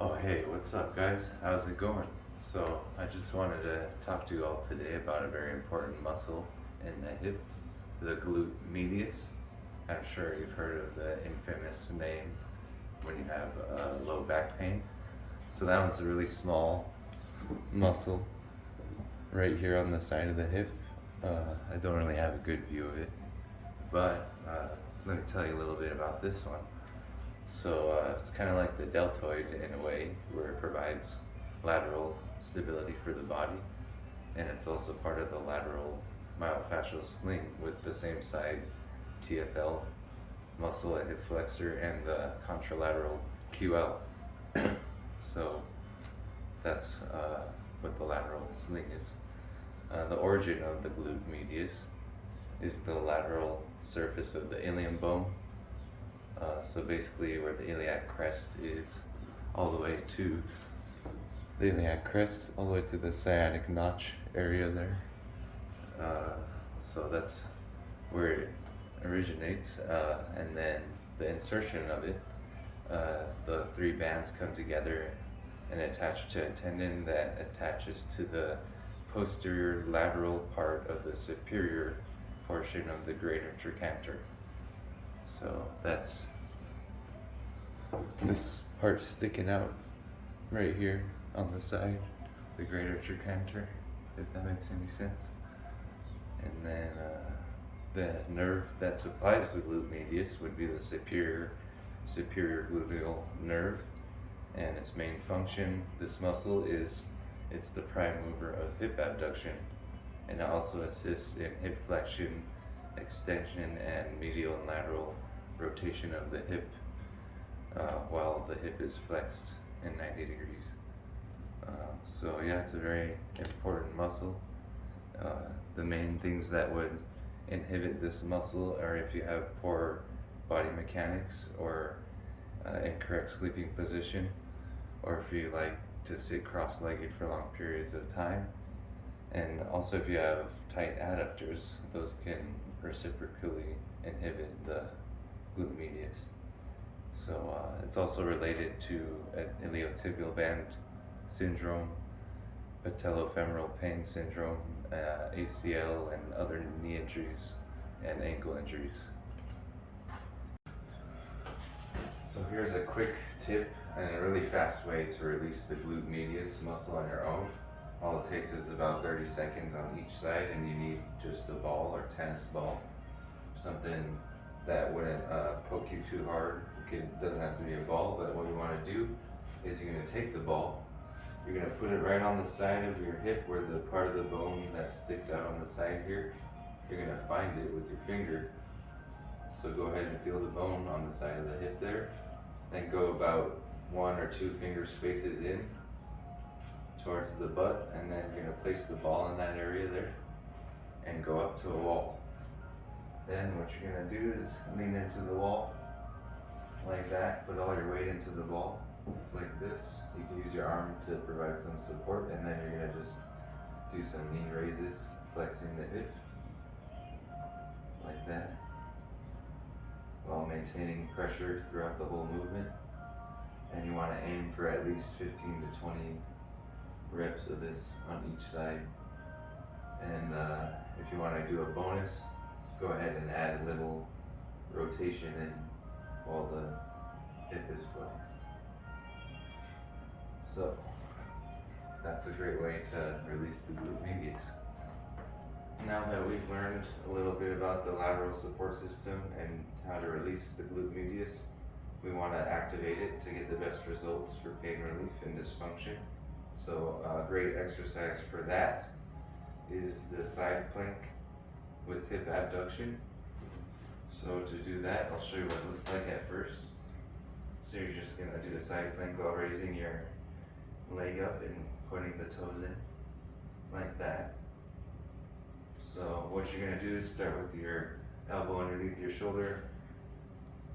Oh hey, what's up guys? How's it going? So I just wanted to talk to you all today about a very important muscle in the hip, the glute medius. I'm sure you've heard of the infamous name when you have low back pain. So that one's a really small muscle right here on the side of the hip. I don't really have a good view of it, but let me tell you a little bit about this one. So it's kind of like the deltoid in a way, where it provides lateral stability for the body, and it's also part of the lateral myofascial sling with the same side TFL muscle at hip flexor and the contralateral QL. So that's what the lateral sling is. The origin of the glute medius is the lateral surface of the ilium bone. So basically where the iliac crest is all the way to the sciatic notch area there. So that's where it originates, and then the insertion of it, the three bands come together and attach to a tendon that attaches to the posterior lateral part of the superior portion of the greater trochanter. So that's this part sticking out right here on the side, the greater trochanter, if that makes any sense. And then the nerve that supplies the glute medius would be the superior gluteal nerve, and its main function, this muscle, is it's the prime mover of hip abduction, and it also assists in hip flexion, extension, and medial and lateral rotation of the hip while the hip is flexed in 90 degrees. So yeah, it's a very important muscle. The main things that would inhibit this muscle are if you have poor body mechanics, or incorrect sleeping position, or if you like to sit cross-legged for long periods of time, and also if you have tight adductors, those can reciprocally inhibit the glute medius. So it's also related to an iliotibial band syndrome, patellofemoral pain syndrome, ACL, and other knee injuries and ankle injuries. So here's a quick tip and a really fast way to release the glute medius muscle on your own. All it takes is about 30 seconds on each side, and you need just a ball or tennis ball, something that wouldn't poke you too hard. It doesn't have to be a ball, but what you want to do is you're going to take the ball, you're going to put it right on the side of your hip, where the part of the bone that sticks out on the side here, you're going to find it with your finger. So go ahead and feel the bone on the side of the hip there, then go about 1 or 2 finger spaces in towards the butt, and then you're going to place the ball in that area there and go up to a wall. Then what you're going to do is lean into the wall like that, put all your weight into the ball like this. You can use your arm to provide some support, and then you're going to just do some knee raises, flexing the hip like that, while maintaining pressure throughout the whole movement. And you want to aim for at least 15 to 20 reps of this on each side. And if you want to do a bonus, go ahead and add a little rotation in while the hip is flexed. So that's a great way to release the glute medius. Now that we've learned a little bit about the lateral support system and how to release the glute medius, we want to activate it to get the best results for pain relief and dysfunction. So a great exercise for that is the side plank with hip abduction. So to do that, I'll show you what it looks like at first. So you're just going to do the side plank while raising your leg up and pointing the toes in like that. So what you're going to do is start with your elbow underneath your shoulder,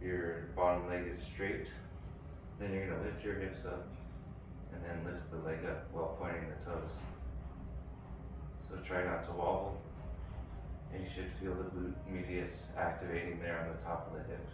your bottom leg is straight, then you're going to lift your hips up and then lift the leg up while pointing the toes. So try not to wobble, and you should feel the glute medius activating there on the top of the hip.